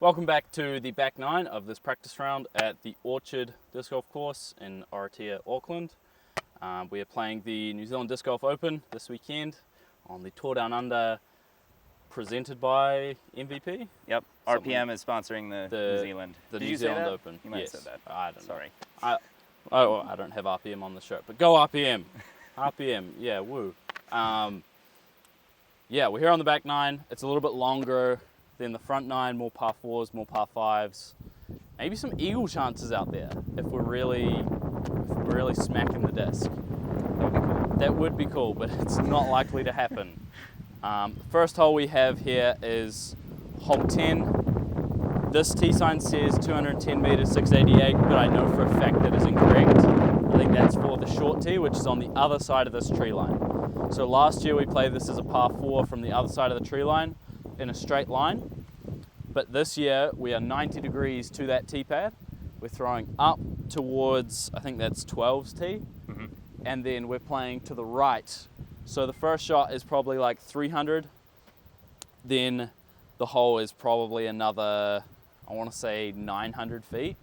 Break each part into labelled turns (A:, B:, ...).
A: Welcome back to the back nine of this practice round at the Orchard Disc Golf Course in Oratia, Auckland. We are playing the New Zealand Disc Golf Open this weekend on the Tour Down Under presented by MVP.
B: Yep, RPM is sponsoring the New Zealand.
A: The
B: Did
A: New
B: you
A: Zealand
B: say that?
A: Open.
B: You might
A: Yes.
B: have said that.
A: I don't
B: Sorry.
A: know. I don't have RPM on the shirt, but go RPM. RPM, yeah, woo. Yeah, we're here on the back nine. It's a little bit longer than the front nine, more par fours, more par fives. Maybe some eagle chances out there if we're really smacking the disc. That would be cool, but it's not likely to happen. The first hole we have here is hole 10. This tee sign says 210 meters, 688, but I know for a fact that is incorrect. I think that's for the short tee, which is on the other side of this tree line. So last year we played this as a par 4 from the other side of the tree line in a straight line. But this year we are 90 degrees to that tee pad. We're throwing up towards, I think that's 12's tee.
B: Mm-hmm.
A: And then we're playing to the right. So the first shot is probably like 300. Then the hole is probably another, I want to say 900 feet.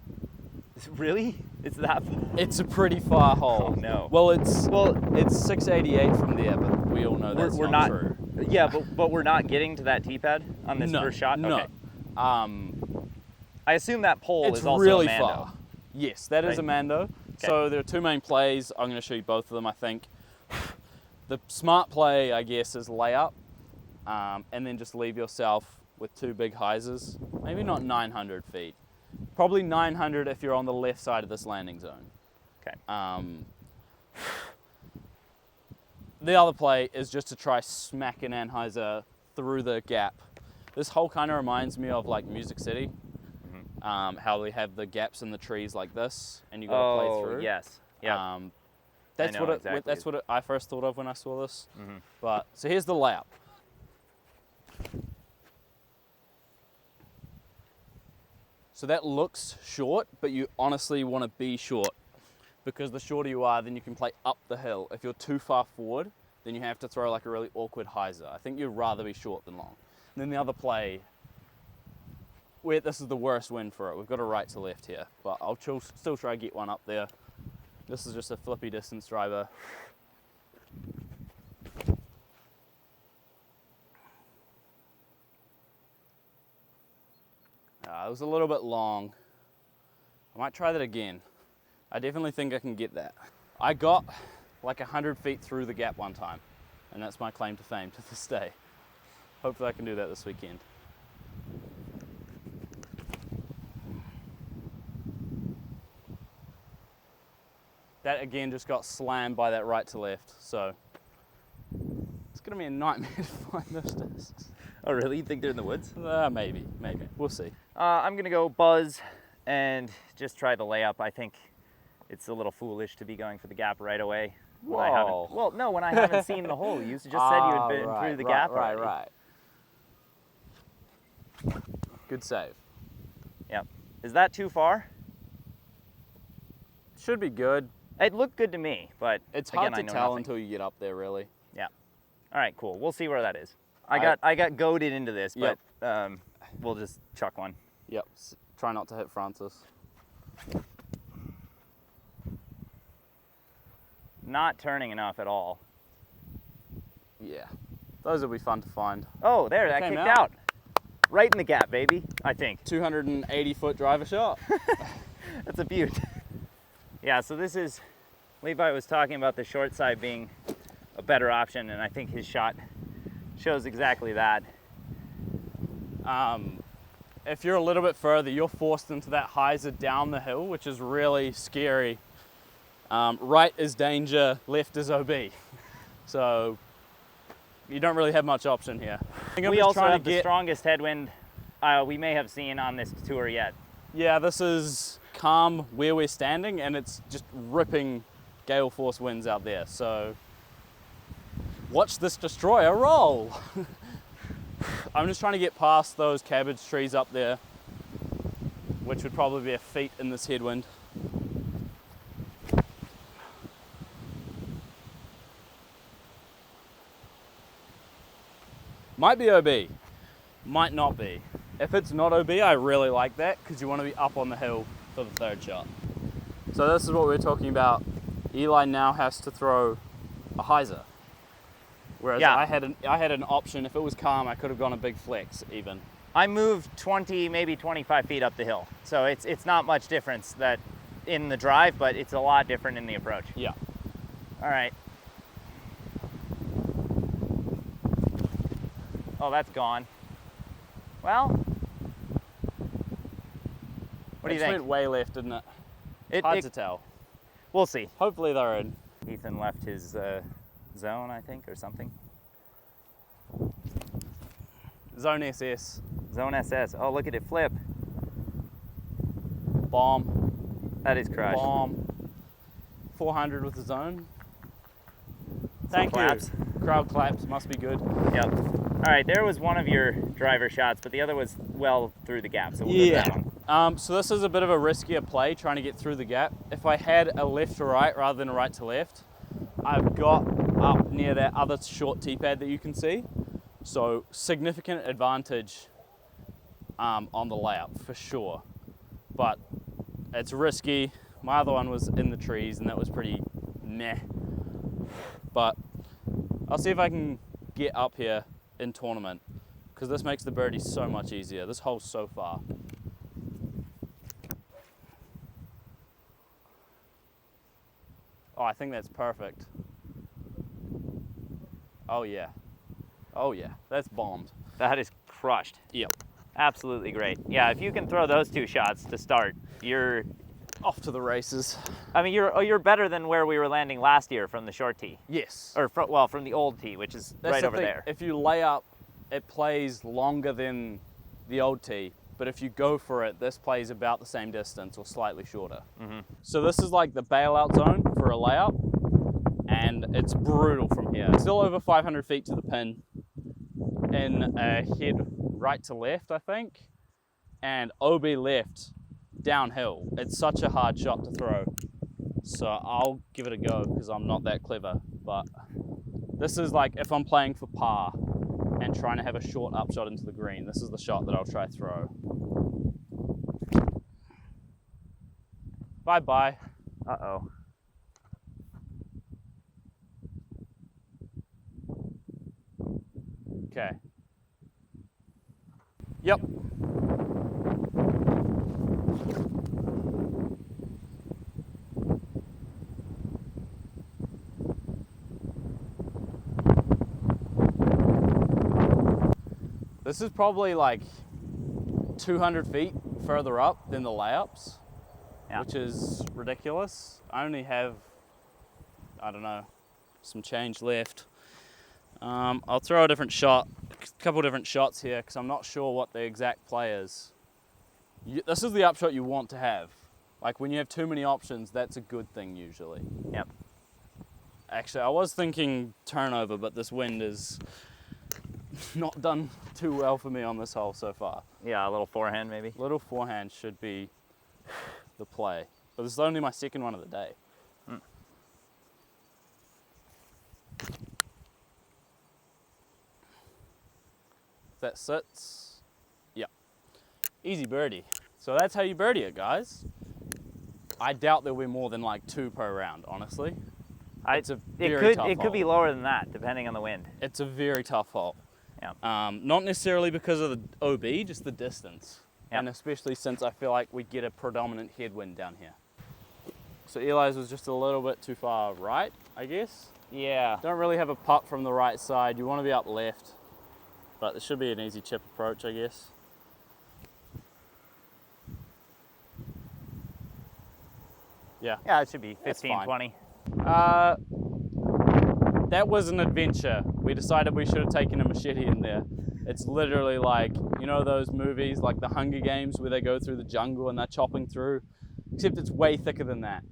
B: Really? It's that far?
A: It's a pretty far hole.
B: Oh no.
A: Well, it's 688 from there, but we all know that's
B: we're
A: not true.
B: Yeah, but we're not getting to that tee pad on this first shot?
A: No.
B: Okay. I assume that pole
A: It's
B: is also
A: really
B: a Mando.
A: far. Yes, that is a Mando.
B: Okay.
A: So there are two main plays. I'm going to show you both of them, I think. The smart play, I guess, is layup, and then just leave yourself with two big hyzers. Maybe not 900 feet. Probably 900 if you're on the left side of this landing zone.
B: Okay.
A: The other play is just to try smack an anhyzer through the gap. This hole kind of reminds me of like Music City, how they have the gaps in the trees like this, and you got to play through.
B: Oh, yes. Yeah.
A: That's what I first thought of when I saw this.
B: Mm-hmm.
A: But so here's the layup. So that looks short, but you honestly want to be short, because the shorter you are, then you can play up the hill. If you're too far forward, then you have to throw like a really awkward hyzer. I think you'd rather be short than long. And then the other play, where this is the worst wind for it. We've got a right to left here, but I'll still try to get one up there. This is just a flippy distance driver. It was a little bit long. I might try that again. I definitely think I can get that. I got like 100 feet through the gap one time, and that's my claim to fame to this day. Hopefully I can do that this weekend. That again just got slammed by that right to left, so it's gonna be a nightmare to find those discs.
B: Oh, really? You think they're in the woods?
A: Maybe. We'll see.
B: I'm going to go buzz and just try the layup. I think it's a little foolish to be going for the gap right away. When I haven't seen the hole. You just said you had been through the gap already.
A: Right. Good save.
B: Yep. Is that too far?
A: Should be good.
B: It looked good to me, but
A: It's
B: again,
A: hard to
B: I know
A: tell
B: nothing.
A: until you get up there, really.
B: Yeah. All right, cool. We'll see where that is. I got goaded into this, but we'll just chuck one.
A: Yep. Try not to hit Francis.
B: Not turning enough at all.
A: Yeah. Those will be fun to find.
B: Oh, there, that
A: came
B: kicked
A: out.
B: out. Right in the gap, baby, I think.
A: 280-foot driver shot.
B: That's a beaut. Yeah, so this is, Levi was talking about the short side being a better option, and I think his shot shows exactly that.
A: If you're a little bit further, you're forced into that hyzer down the hill, which is really scary. Right is danger, left is OB. So you don't really have much option here.
B: We also have the strongest headwind we may have seen on this tour yet.
A: Yeah, this is calm where we're standing, and it's just ripping gale force winds out there. So watch this destroyer roll. I'm just trying to get past those cabbage trees up there, which would probably be a feet in this headwind. Might be OB, might not be. If it's not OB, I really like that because you want to be up on the hill for the third shot. So this is what we're talking about. Eli now has to throw a hyzer. Whereas
B: Yeah.
A: I had an option. If it was calm, I could have gone a big flex even.
B: I moved 20, maybe 25 feet up the hill. So it's not much difference that in the drive, but it's a lot different in the approach.
A: Yeah.
B: All right. Oh, that's gone. Well, what do you think?
A: It went way left, didn't it? Hard to tell.
B: We'll see.
A: Hopefully they're in.
B: Ethan left his zone, I think, or something.
A: Zone SS.
B: Zone SS. Oh, look at it flip.
A: Bomb.
B: That is crushed.
A: Bomb. 400 with the zone. Thank you.
B: Claps.
A: Crowd claps. Must be good.
B: Yep. All right, there was one of your driver shots, but the other was well through the gap, so we'll go that one.
A: So this is a bit of a riskier play, trying to get through the gap. If I had a left to right rather than a right to left, I've got up near that other short tee pad that you can see. So significant advantage on the layup for sure. But it's risky. My other one was in the trees and that was pretty meh. But I'll see if I can get up here in tournament because this makes the birdie so much easier. This hole's so far. Oh, I think that's perfect. Oh yeah. Oh yeah, that's bombed.
B: That is crushed.
A: Yep.
B: Absolutely great. Yeah, if you can throw those two shots to start, you're
A: off to the races.
B: I mean, you're better than where we were landing last year from the short tee.
A: Yes.
B: Or from the old tee, which is
A: That's
B: right
A: the
B: over
A: thing.
B: there.
A: If you lay up, it plays longer than the old tee. But if you go for it, this plays about the same distance or slightly shorter.
B: Mm-hmm.
A: So this is like the bailout zone for a layup, and it's brutal from here. Still over 500 feet to the pin, in a head right to left, I think, and OB left downhill. It's such a hard shot to throw. So I'll give it a go because I'm not that clever. But this is like if I'm playing for par and trying to have a short upshot into the green, this is the shot that I'll try to throw. Bye-bye.
B: Uh-oh.
A: Okay. Yep. This is probably like 200 feet further up than the layups,
B: Yeah.
A: which is ridiculous. I only have, I don't know, some change left. I'll throw a different shot, a couple different shots here because I'm not sure what the exact play is. This is the upshot you want to have. Like when you have too many options, that's a good thing usually.
B: Yep.
A: Actually, I was thinking turnover, but this wind is not done too well for me on this hole so far.
B: Yeah, a little forehand maybe.
A: Little forehand should be the play. But this is only my second one of the day. That sits. Yep. Easy birdie. So that's how you birdie it, guys. I doubt there'll be more than like 2 per round, honestly. It's a very tough
B: It could be
A: hole.
B: lower than that, depending on the wind.
A: It's a very tough hole.
B: Yeah.
A: Not necessarily because of the OB, just the distance.
B: Yeah.
A: And especially since I feel like we get a predominant headwind down here. So Eli's was just a little bit too far right, I guess.
B: Yeah.
A: Don't really have a putt from the right side. You want to be up left. But this should be an easy chip approach, I guess. Yeah.
B: Yeah, it should be
A: That's
B: 15,
A: fine.
B: 20.
A: That was an adventure. We decided we should have taken a machete in there. It's literally like, you know those movies like the Hunger Games where they go through the jungle and they're chopping through? Except it's way thicker than that.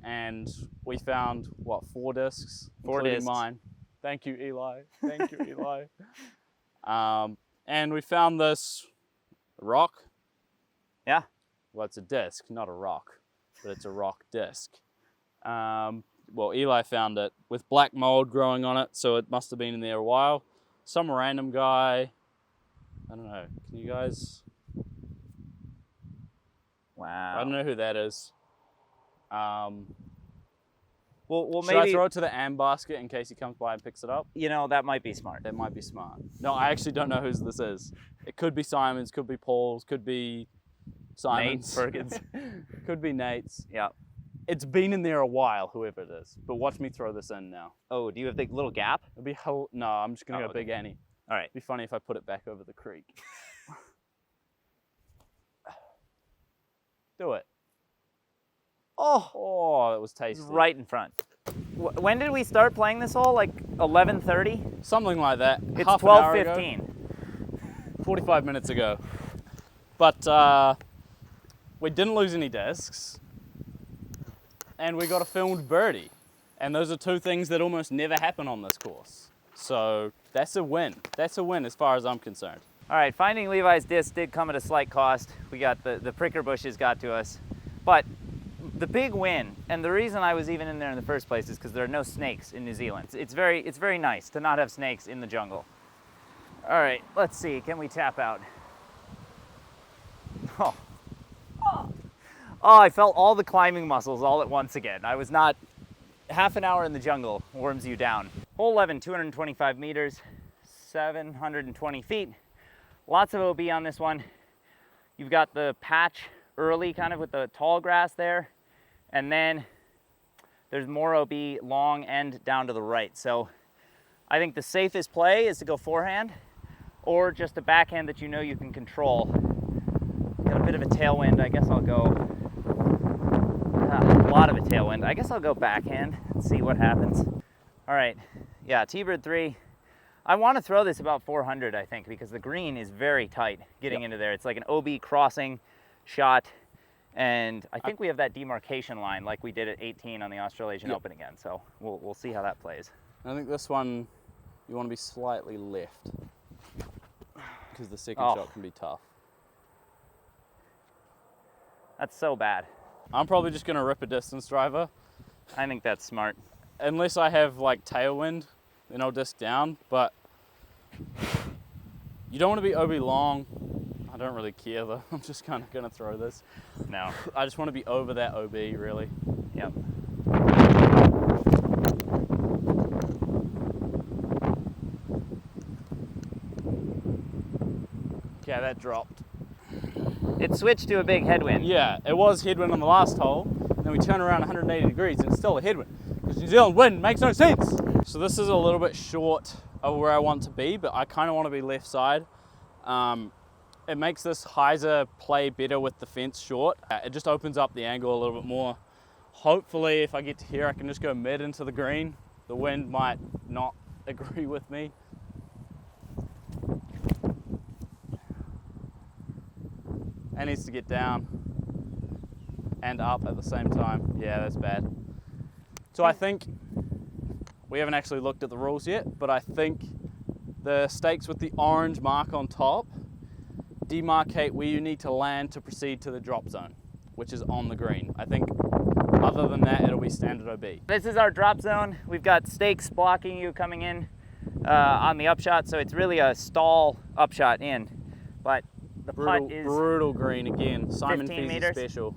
A: And we found, what, 4 discs?
B: 4
A: including
B: discs.
A: mine. Thank you, Eli. Thank you, Eli. And we found this rock.
B: Yeah.
A: Well, it's a disc, not a rock, but it's a rock disc. Well, Eli found it with black mold growing on it, so it must have been in there a while. Some random guy I don't know. Can you guys?
B: Wow.
A: I don't know who that is.
B: Well,
A: should
B: maybe
A: I throw it to the am basket in case he comes by and picks it up?
B: You know, that might be smart.
A: That might be smart. No, I actually don't know whose this is. It could be Simon's, could be Paul's, could be Simon's.
B: Nate Perkins.
A: Could be Nate's.
B: Yeah.
A: It's been in there a while, whoever it is. But watch me throw this in now.
B: Oh, do you have the little gap?
A: It'll be no, I'm just gonna go
B: okay.
A: Big Annie.
B: All right.
A: It'd be funny if I put it back over the creek. Do it. Oh, that was tasty.
B: Right in front. When did we start playing this hole? Like 11:30?
A: Something like that.
B: It's
A: Half an hour ago.
B: 12:15.
A: 45 minutes ago. But we didn't lose any discs. And we got a filmed birdie. And those are two things that almost never happen on this course. So that's a win. That's a win as far as I'm concerned.
B: All right, finding Levi's disc did come at a slight cost. We got the pricker bushes got to us. But the big win, and the reason I was even in there in the first place is because there are no snakes in New Zealand. It's very nice to not have snakes in the jungle. All right, let's see, can we tap out? Oh, I felt all the climbing muscles all at once again. I was not, half an hour in the jungle warms you down. Hole 11, 225 meters, 720 feet. Lots of OB on this one. You've got the patch early kind of with the tall grass there. And then there's more OB long and down to the right. So I think the safest play is to go forehand or just a backhand that you know you can control. Got a bit of a tailwind. I guess I'll go, a lot of a tailwind. I guess I'll go backhand and see what happens. All right, yeah, T-bird 3. I want to throw this about 400, I think, because the green is very tight getting into there. It's like an OB crossing shot. And I think we have that demarcation line like we did at 18 on the Australasian Open again. So we'll see how that plays.
A: I think this one, you want to be slightly left because the second shot can be tough.
B: That's so bad.
A: I'm probably just going to rip a distance driver.
B: I think that's smart.
A: Unless I have like tailwind, then I'll disc down. But you don't want to be OB long. I don't really care though. I'm just kind of going to throw this.
B: No.
A: I just want to be over that OB really.
B: Yep.
A: Yeah, that dropped.
B: It switched to a big headwind.
A: Yeah, it was headwind on the last hole. Then we turn around 180 degrees and it's still a headwind. Because New Zealand wind makes no sense. So this is a little bit short of where I want to be, but I kind of want to be left side. It makes this hyzer play better with the fence short. It just opens up the angle a little bit more. Hopefully, if I get to here, I can just go mid into the green. The wind might not agree with me. It needs to get down and up at the same time. Yeah, that's bad. So I think, we haven't actually looked at the rules yet, but I think the stakes with the orange mark on top demarcate where you need to land to proceed to the drop zone, which is on the green. I think other than that, it'll be standard OB.
B: This is our drop zone. We've got stakes blocking you coming in on the upshot, so it's really a stall upshot in. But the putt is
A: brutal green again. Simon
B: 15
A: Fee's
B: meters.
A: special.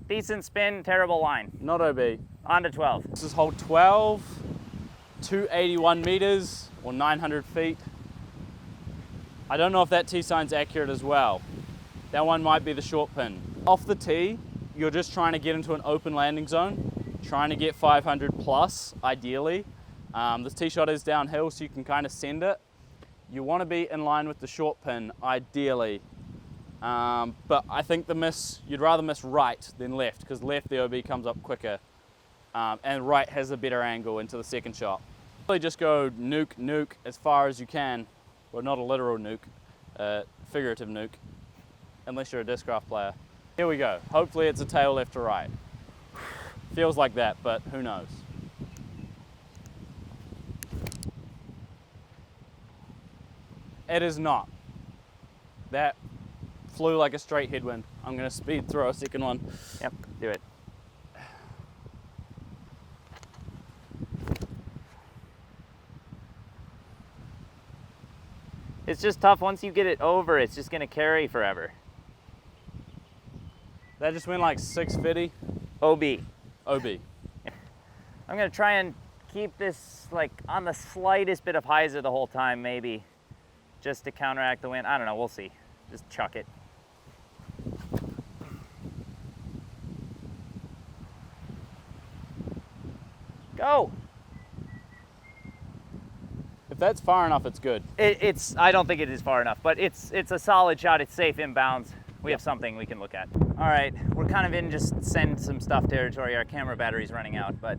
B: Decent spin, terrible line.
A: Not OB.
B: On to 12.
A: This is hole 12, 281 meters or 900 feet. I don't know if that tee sign's accurate as well. That one might be the short pin. Off the tee, you're just trying to get into an open landing zone, trying to get 500 plus, ideally. This tee shot is downhill, so you can kind of send it. You want to be in line with the short pin, ideally. But I think you'd rather miss right than left, because left the OB comes up quicker, and right has a better angle into the second shot. Really just go nuke, nuke as far as you can. Well, not a literal nuke, figurative nuke, unless you're a discraft player. Here we go. Hopefully it's a tail left to right. Feels like that, but who knows? It is not. That flew like a straight headwind. I'm gonna speed throw a second one.
B: Yep, do it. it's just tough. Once you get it over, it's just gonna carry forever.
A: That just went like 650.
B: OB.
A: OB.
B: I'm gonna try and keep this like on the slightest bit of hyzer the whole time, maybe, just to counteract the wind. I don't know, we'll see. Just chuck it. Go.
A: If that's far enough, it's good.
B: It's. I don't think it is far enough, but it's a solid shot. It's safe inbounds. We have something we can look at. All right, we're kind of in just send some stuff territory. Our camera battery's running out, but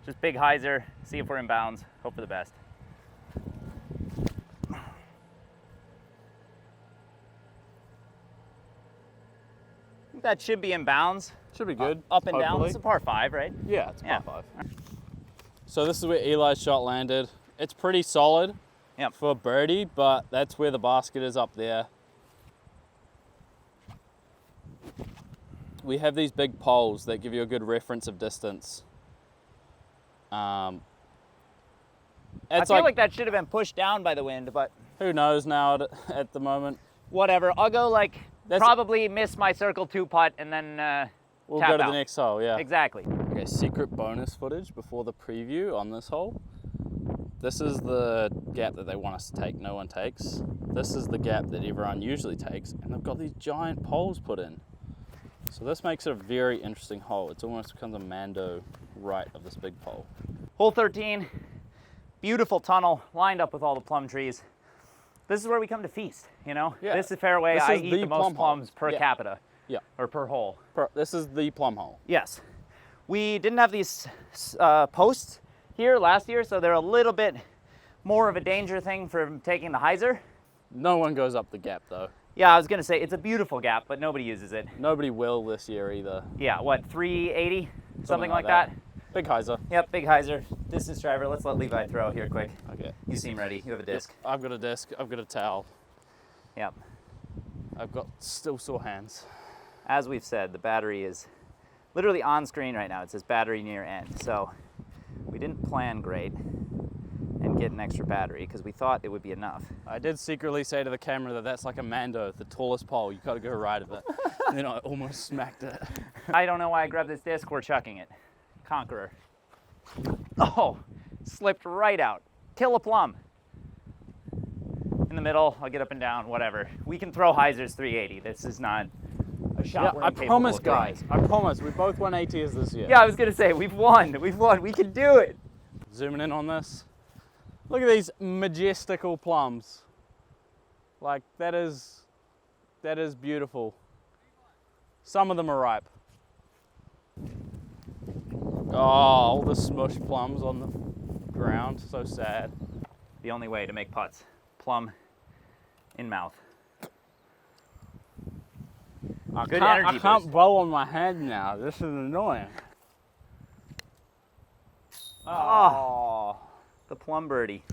B: just big hyzer, see if we're in bounds, hope for the best. That should be in bounds.
A: Should be good.
B: Up and down.
A: hopefully.
B: It's a par 5, right?
A: Yeah, it's a par 5. So this is where Eli's shot landed. It's pretty solid for birdie, but that's where the basket is up there. We have these big poles that give you a good reference of distance.
B: I feel like that should have been pushed down by the wind, but
A: who knows now at the moment.
B: Whatever. I'll go like probably miss my circle 2 putt and then
A: we'll
B: tap
A: go to
B: out.
A: the next hole, yeah.
B: Exactly.
A: Okay, secret bonus footage before the preview on this hole. This is the gap that they want us to take, no one takes. This is the gap that everyone usually takes, and they've got these giant poles put in. So this makes it a very interesting hole. It's almost becomes a Mando right of this big pole.
B: Hole 13, beautiful tunnel lined up with all the plum trees. This is where we come to feast, you know?
A: Yeah.
B: This is fairway.
A: This
B: I
A: is
B: eat
A: the
B: the most
A: plum
B: plums
A: hole.
B: per capita.
A: Yeah.
B: Or per hole.
A: This is the plum hole.
B: Yes. We didn't have these posts here last year, so they're a little bit more of a danger thing for taking the hyzer.
A: No one goes up the gap though.
B: Yeah, I was gonna say it's a beautiful gap, but nobody uses it.
A: Nobody will this year either.
B: Yeah, what, 380? Something like that?
A: Big hyzer.
B: Yep, big hyzer. Distance driver. Let's let Levi throw here quick.
A: Okay.
B: You seem ready. You have a disc.
A: I've got a disc. I've got a towel.
B: Yep.
A: I've got still sore hands.
B: As we've said, the battery is literally on screen right now. It says battery near end. So we didn't plan great and get an extra battery because we thought it would be enough.
A: I did secretly say to the camera that that's like a Mando, the tallest pole. You got to go right of it. And then I almost smacked it.
B: I don't know why I grabbed this disc. We're chucking it. Conqueror. Oh, slipped right out. Kill a plum. In the middle, I'll get up and down, whatever. We can throw hyzers 380. This is not a shot we're
A: I
B: incapable
A: promise,
B: of throwing.
A: guys. I promise. We both won ATs this year.
B: Yeah, I was going to say, we've won. We've won. We can do it.
A: Zooming in on this. Look at these majestical plums. Like, that is beautiful. Some of them are ripe. Oh, all the smushed plums on the ground. So sad.
B: The only way to make putts. Plum in mouth. Good energy
A: I can't
B: boost.
A: blow on my hand now. This is annoying.
B: Oh, the plum birdie.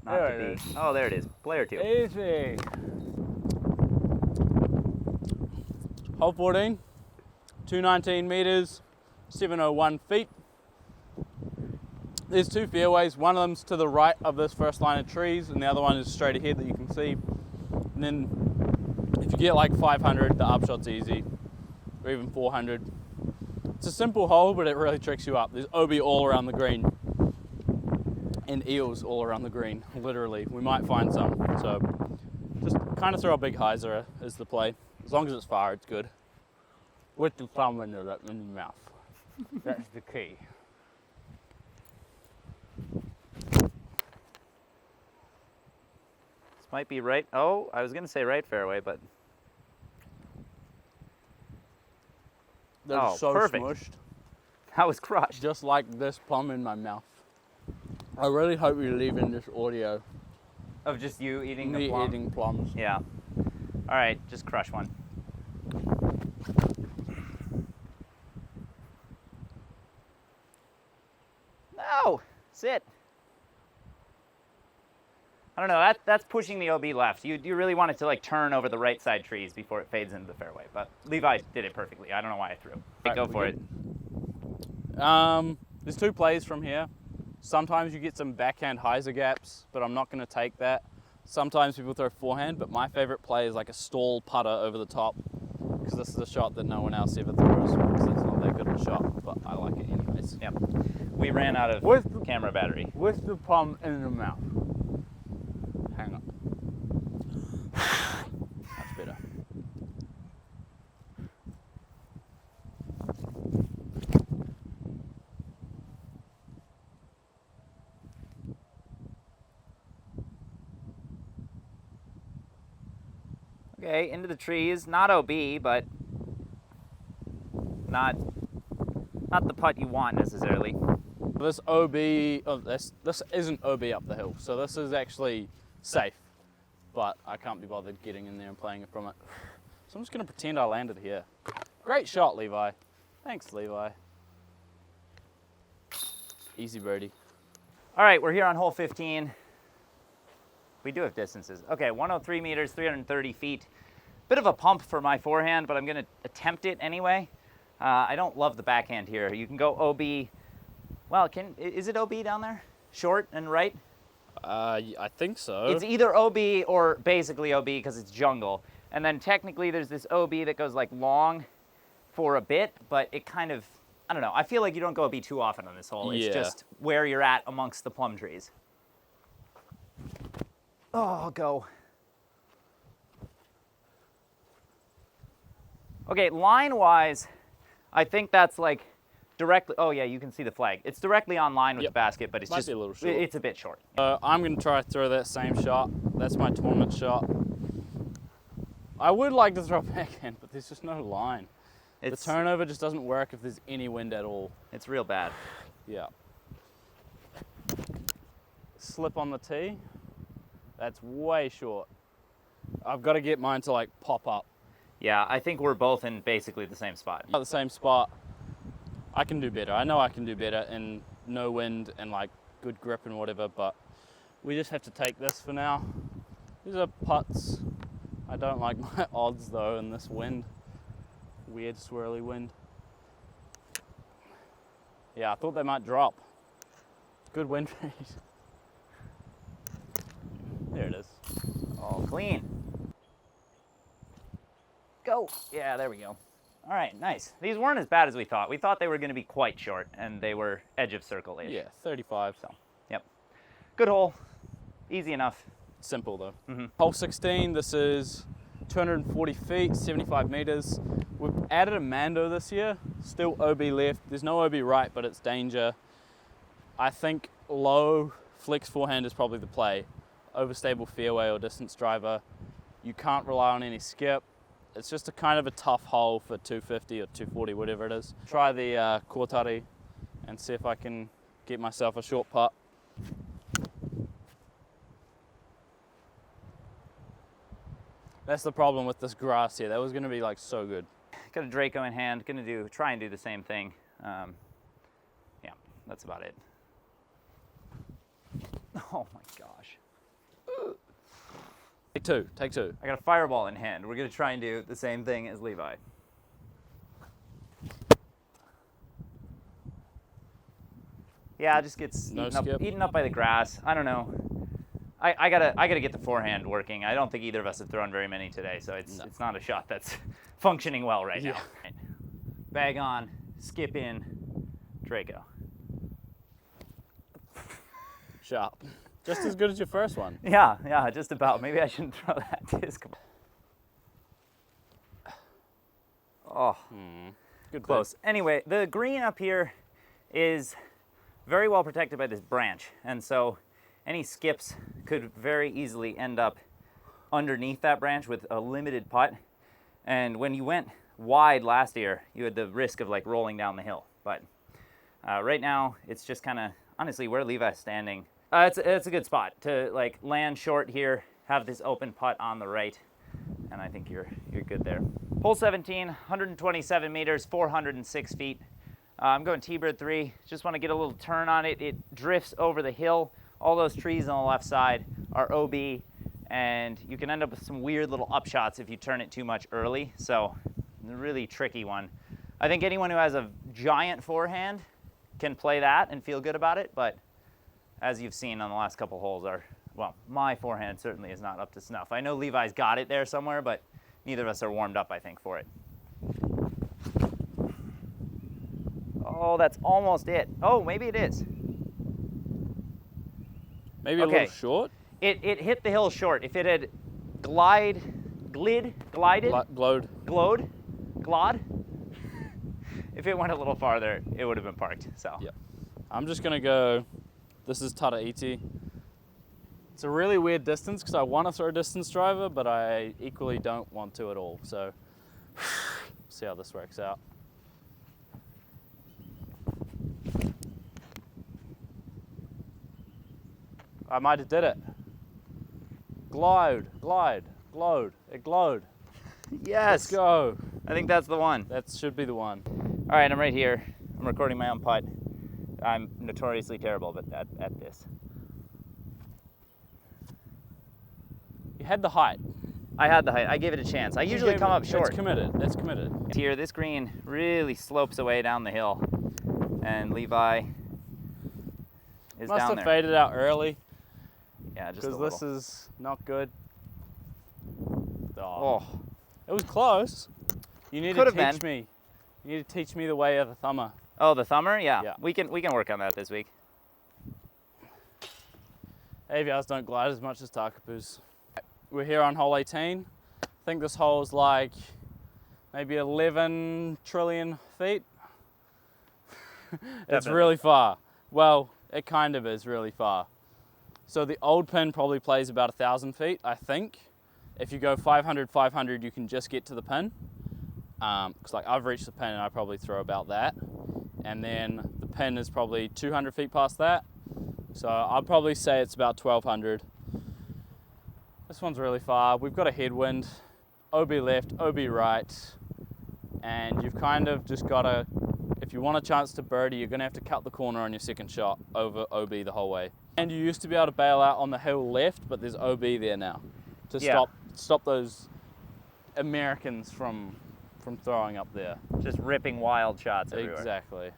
B: Not
A: There
B: to
A: it
B: be. Oh, there it is. Player 2.
A: Easy. Hole 14, 219 meters, 701 feet. There's 2 fairways. One of them's to the right of this first line of trees, and the other one is straight ahead that you can see. And then if you get like 500, the upshot's easy, or even 400. It's a simple hole, but it really tricks you up. There's OB all around the green, and eels all around the green, literally. We might find some. So just kind of throw a big hyzer is the play. As long as it's far, it's good. With the thumb in your mouth. That's the key.
B: This might be right. Oh, I was going to say right fairway, but.
A: They're so
B: perfect.
A: smushed.
B: That was crushed.
A: Just like this plum in my mouth. I really hope you leave in this audio.
B: Of just you eating
A: Me
B: the plum?
A: eating plums.
B: Yeah. All right, just crush one. No! Sit. I don't know, that's pushing the OB left. You really want it to like turn over the right side trees before it fades into the fairway. But Levi did it perfectly. I don't know why I threw. Hey, go for it.
A: There's 2 plays from here. Sometimes you get some backhand hyzer gaps, but I'm not going to take that. Sometimes people throw forehand, but my favorite play is like a stall putter over the top, because this is a shot that no one else ever throws, because it's not that good of a shot, but I like it anyways.
B: Yep. We ran out of camera battery.
A: With the palm in the mouth. Hang on. That's better.
B: Okay, into the trees. Not OB, but not the putt you want necessarily.
A: This OB, this isn't OB up the hill, so this is actually safe, but I can't be bothered getting in there and playing it from it. So I'm just gonna pretend I landed here. Great shot, Levi. Thanks, Levi. Easy birdie.
B: All right, we're here on hole 15. We do have distances. Okay, 103 meters, 330 feet. Bit of a pump for my forehand, but I'm gonna attempt it anyway. I don't love the backhand here. You can go OB. Well, is it OB down there? Short and right?
A: I think so.
B: It's either OB or basically OB because it's jungle. And then technically there's this OB that goes like long for a bit, but it kind of, I don't know. I feel like you don't go OB too often on this hole. It's just where you're at amongst the plum trees. Oh, go. Okay, line-wise, I think that's like directly, oh yeah, you can see the flag. It's directly on line with the basket, but it's
A: Might
B: just,
A: be a little short.
B: it's a bit short.
A: I'm gonna try to throw that same shot. That's my tournament shot. I would like to throw a backhand, but there's just no line. The turnover just doesn't work if there's any wind at all.
B: It's real bad.
A: Yeah. Slip on the tee. That's way short. I've got to get mine to like pop up.
B: Yeah, I think we're both in basically the same spot.
A: At the same spot. I can do better. I know I can do better in no wind and like good grip and whatever, but we just have to take this for now. These are putts. I don't like my odds though in this wind. Weird swirly wind. Yeah, I thought they might drop. Good wind read. There it is.
B: Oh, clean. Go. Yeah, there we go. All right, nice. These weren't as bad as we thought. We thought they were going to be quite short, and they were edge of circle-ish.
A: Yeah, 35.
B: So, yep. Good hole. Easy enough.
A: Simple though. Hole 16, this is 240 feet, 75 meters. We've added a Mando this year. Still OB left. There's no OB right, but it's danger. I think low flex forehand is probably the play. Overstable fairway or distance driver. You can't rely on any skip. It's just a kind of a tough hole for 250 or 240, whatever it is. Try the Kortari and see if I can get myself a short putt. That's the problem with this grass here. That was gonna be like so good.
B: Got a Draco in hand. Gonna try and do the same thing. Yeah, that's about it. Oh my gosh.
A: Take two.
B: I got a fireball in hand. We're gonna try and do the same thing as Levi. Yeah, it just gets eaten up by the grass. I don't know. I gotta get the forehand working. I don't think either of us have thrown very many today, so it's not a shot that's functioning well right now. Bag on, skip in, Draco.
A: Sharp. Just as good as your first one.
B: Yeah, just about. Maybe I shouldn't throw that disc. Oh,
A: Good
B: close. Anyway, the green up here is very well protected by this branch, and so any skips could very easily end up underneath that branch with a limited putt. And when you went wide last year, you had the risk of like rolling down the hill. But right now, it's just kind of, honestly, where Levi's standing, it's a good spot to like land short here, have this open putt on the right, and I think you're good there. Hole 17, 127 meters, 406 feet. I'm going T-bird 3. Just want to get a little turn on it. It drifts over the hill. All those trees on the left side are OB, and you can end up with some weird little upshots if you turn it too much early. So, a really tricky one. I think anyone who has a giant forehand can play that and feel good about it, but as you've seen on the last couple holes, our well, my forehand certainly is not up to snuff. I know Levi's got it there somewhere, but neither of us are warmed up, I think, for it. Oh, that's almost it. Oh, maybe it is.
A: Maybe a little short?
B: It hit the hill short. If it had glowed, if it went a little farther, it would have been parked, so.
A: Yep. I'm just gonna go, this is Taraiti. It's a really weird distance because I want to throw a distance driver, but I equally don't want to at all, so see how this works out. I might have did it. Glide, glowed, it glowed.
B: Yes.
A: Let's go.
B: I think that's the one.
A: That should be the one.
B: All right, I'm right here. I'm recording my own putt. I'm notoriously terrible at this.
A: You had the height.
B: I had the height. I gave it a chance. I usually come up short.
A: That's committed. That's committed.
B: Here, this green really slopes away down the hill, and Levi is
A: Must
B: down
A: have
B: there.
A: faded out early.
B: Yeah, just a
A: because
B: little.
A: this is not good.
B: Oh,
A: it was close. You need to teach me. You need to teach me the way of the thumber.
B: Oh, the thumber? Yeah.
A: Yeah.
B: We can work on that this week.
A: AVRs don't glide as much as Takapus. We're here on hole 18. I think this hole is like maybe 11 trillion feet. It's really far. Well, it kind of is really far. So the old pin probably plays about 1,000 feet, I think. If you go 500, 500, you can just get to the pin. Because like I've reached the pin and I probably throw about that. And then the pin is probably 200 feet past that. So I'd probably say it's about 1,200. This one's really far. We've got a headwind, OB left, OB right. And you've kind of just got to, if you want a chance to birdie, you're going to have to cut the corner on your second shot over OB the whole way. And you used to be able to bail out on the hill left, but there's OB there now to stop those Americans from throwing up there.
B: Just ripping wild shots everywhere.
A: Exactly.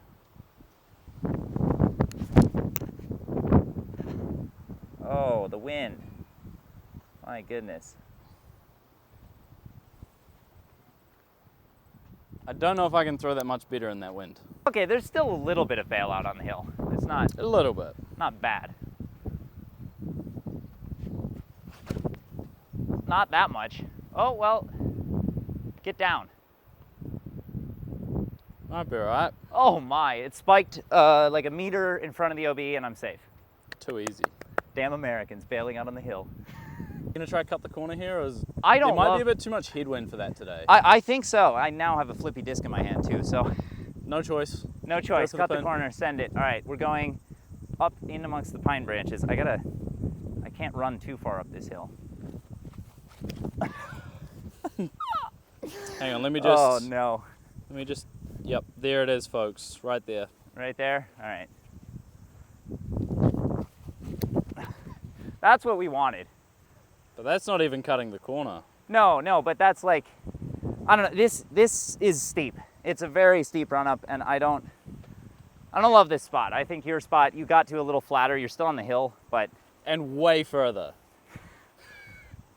B: Oh, the wind. My goodness.
A: I don't know if I can throw that much better in that wind.
B: Okay, there's still a little bit of bailout on the hill. It's not
A: a little bit.
B: Not bad. Not that much. Oh, well, get down.
A: Might be alright.
B: Oh my, it spiked like a meter in front of the OB and I'm safe.
A: Too easy.
B: Damn Americans bailing out on the hill.
A: You gonna try to cut the corner here, or is
B: I don't
A: there might be a bit too much headwind for that today?
B: I think so. I now have a flippy disc in my hand too, so.
A: No choice.
B: No choice. Cut the corner, send it. All right, we're going up in amongst the pine branches. I can't run too far up this hill.
A: Hang on, let me just.
B: Oh no.
A: Let me just. Yep, there it is, folks. Right there.
B: Right there? All right. That's what we wanted.
A: But that's not even cutting the corner.
B: No, but that's like, I don't know. This is steep. It's a very steep run up, and I don't love this spot. I think your spot, you got to a little flatter. You're still on the hill, but.
A: And way further.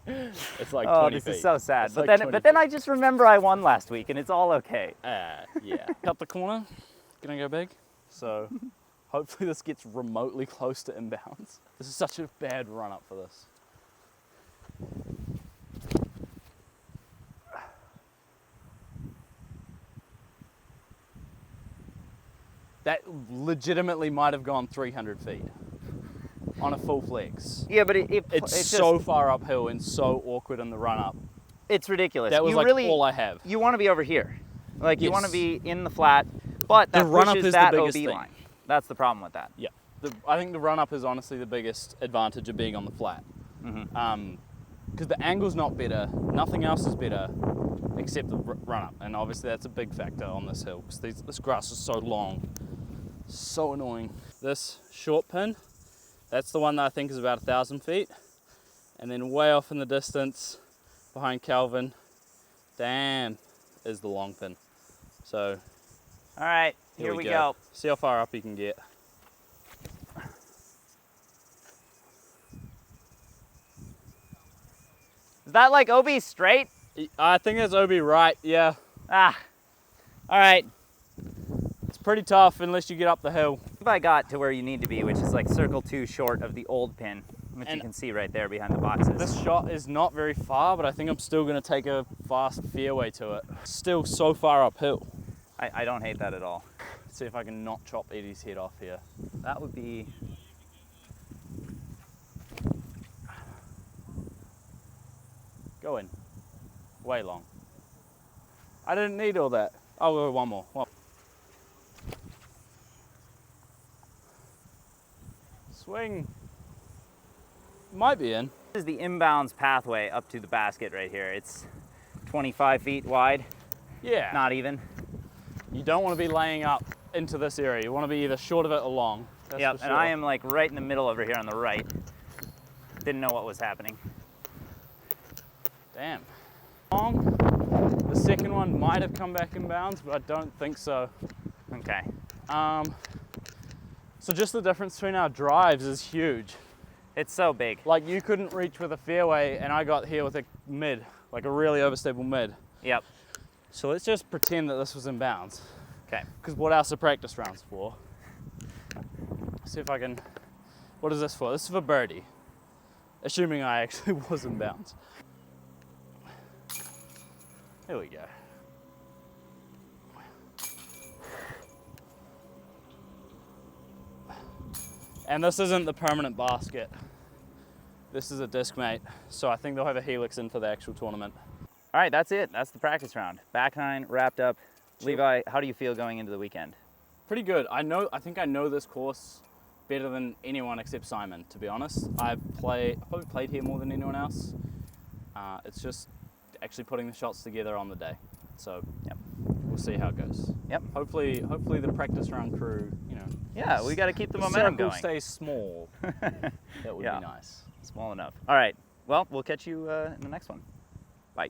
A: It's like 20 feet.
B: Oh, this is so sad.
A: It's
B: But
A: like
B: then I just remember I won last week, and it's all okay.
A: Yeah. Cut the corner. Gonna go big. So hopefully this gets remotely close to inbounds. This is such a bad run up for this. That legitimately might have gone 300 feet on a full flex.
B: Yeah, but
A: it's so far uphill and so awkward in the run up.
B: It's ridiculous.
A: That was all I have.
B: You want to be over here. Like, you want to be in the flat, but that pushes that OB line. That's the problem with that.
A: Yeah. I think the run up is honestly the biggest advantage of being on the flat. Because the angle's not better, nothing else is better except the run up. And obviously that's a big factor on this hill because this grass is so long. So annoying. This short pin, that's the one that I think is about 1,000 feet. And then way off in the distance behind Calvin, damn, is the long pin. So,
B: all right, here we go.
A: See how far up you can get.
B: that like OB straight?
A: I think that's OB right, yeah.
B: Ah, all right.
A: It's pretty tough unless you get up the hill.
B: If I got to where you need to be, which is like circle 2 short of the old pin, which you can see right there behind the boxes.
A: This shot is not very far, but I think I'm still gonna take a fast fairway to it. Still so far uphill.
B: I don't hate that at all.
A: Let's see if I can not chop Eddie's head off here.
B: That would be...
A: Go in. Way long. I didn't need all that. I'll go one more. Swing. Might be in.
B: This is the inbounds pathway up to the basket right here. It's 25 feet wide.
A: Yeah.
B: Not even.
A: You don't want to be laying up into this area. You want to be either short of it or long.
B: Yep, and I am like right in the middle over here on the right. Didn't know what was happening.
A: Damn. Long. The second one might have come back in bounds, but I don't think so.
B: Okay.
A: So just the difference between our drives is huge.
B: It's so big.
A: Like you couldn't reach with a fairway and I got here with a mid, like a really overstable mid.
B: Yep.
A: So let's just pretend that this was in bounds.
B: Okay.
A: Because what else are practice rounds for? See if I can, what is this for? This is for birdie. Assuming I actually was in bounds. Here we go. And this isn't the permanent basket. This is a disc mate. So I think they'll have a helix in for the actual tournament.
B: All right, that's it. That's the practice round. Back nine wrapped up. Levi, how do you feel going into the weekend?
A: Pretty good. I think I know this course better than anyone except Simon, to be honest. I've probably played here more than anyone else. It's just actually putting the shots together on the day. So
B: yep.
A: We'll see how it goes.
B: Yep.
A: Hopefully the practice round crew, you know.
B: Yeah, we got to keep the momentum going.
A: Stays small. That would be nice.
B: Small enough. All right. Well, we'll catch you in the next one. Bye.